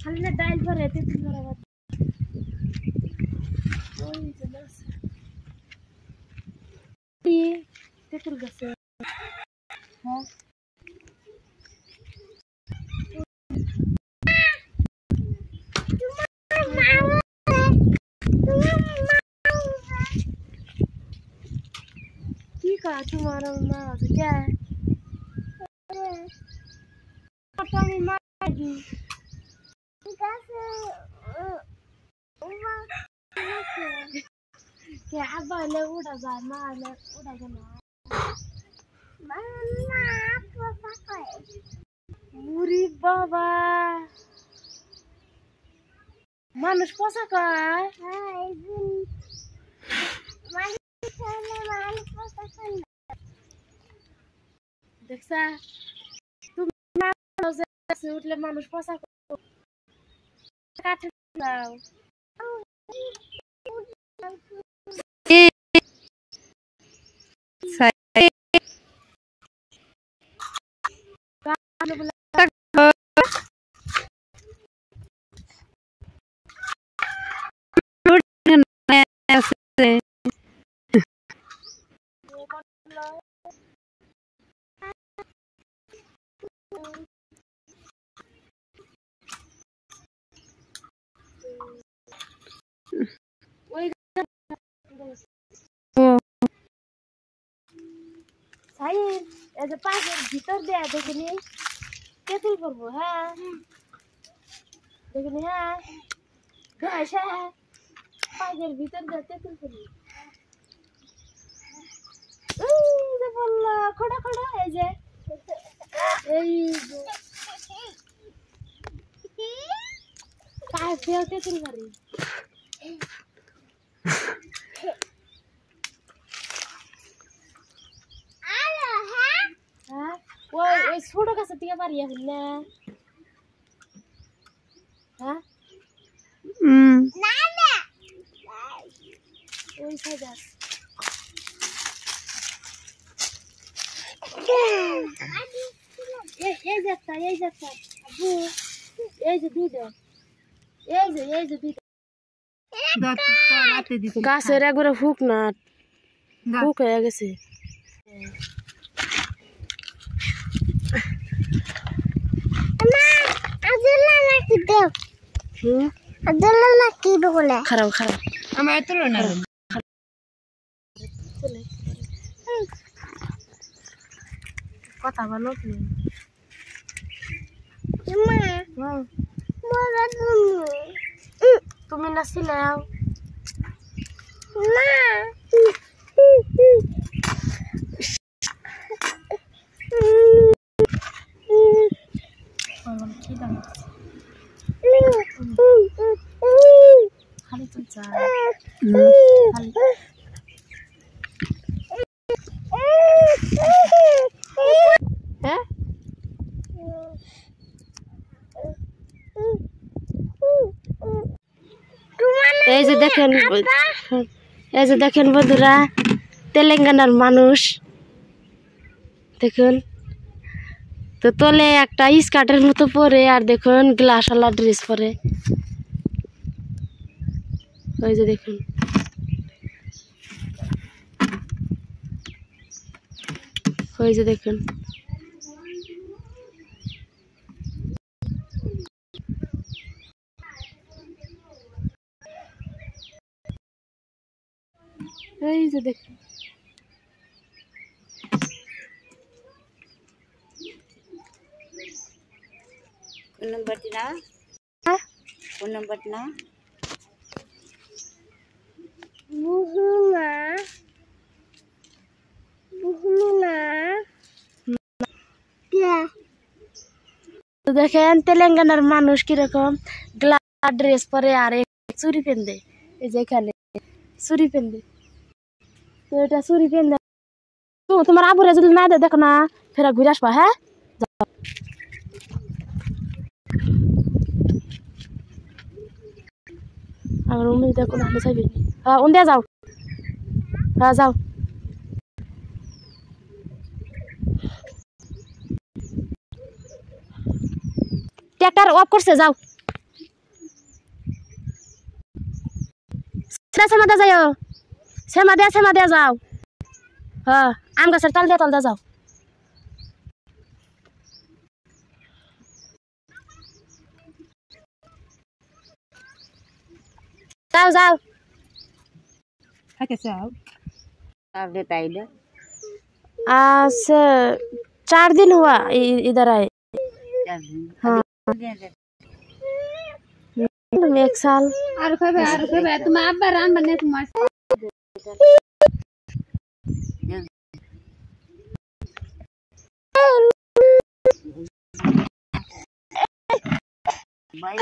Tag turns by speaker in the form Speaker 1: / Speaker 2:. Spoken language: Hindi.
Speaker 1: खाली डाल पर रहते तुम्हारा बात तेतुल गसे हाँ क्या तुम्हारा माँ तो क्या है पापा भी मारेगी क्या बाले उड़ा जा माले उड़ा जाना मामा पापा का बुरी बाबा मानुष पोसा का हाय देखसा तुम से उठले मानुष पोसा को काट लाओ साहिल ऐसे पास भीतर दे देखनी कैसे करबो हां देखनी हां गाइस है पास भीतर जाते तो करबो ये बोला खड़ा खड़ा है जे काय फेलते तुम करी वो छोटो का सटिया पारी है ना हां नाना ओई सजा ये जाता अबू ये जो दूध ये जो दूध गाछ रे गोरे फूक ना फूक है आगे से अदला की बोले खराब हम एतलो ना कथा बनो तुम्हें नसी ले आओ खाली तुम जा हैं এই যে দেখেন বন্ধুরা তেলেঙ্গানার মানুষ দেখুন তো তলে একটা স্কার্টের মতো পরে আর দেখুন গ্লাসওয়ালা ড্রেস পরে ওই যে দেখুন ওই যে দেখুন এই যে দেখুন
Speaker 2: কোন নম্বরটি না কোন নম্বরটি না
Speaker 1: বুঝলুনা তো দেখেন তেলেঙ্গানার মানুষ কিরকম গ্লাস ড্রেস পরে আর চুরি পেন্দে এই যে এখানে চুরি পেন্দে তো এটা চুরি পেন্দে তোমার আবুরে যদি না দে দেখো না ফেরা ঘুরে আসবা হ্যাঁ আর উনি দেখো না যাইবে হ্যাঁ ওন দিয়ে যাও হ্যাঁ যাও ट्रैक्टर ऑफ कर से जाओ से मत जाओ हाँ आम का सर तल दे जाओ जाओ जाओ
Speaker 2: कैसे आओ आप बताइए ले
Speaker 1: आज 4 दिन हुआ इधर आए हाँ 1 साल
Speaker 2: तुम आप राम बने तुम्हारे
Speaker 1: बाई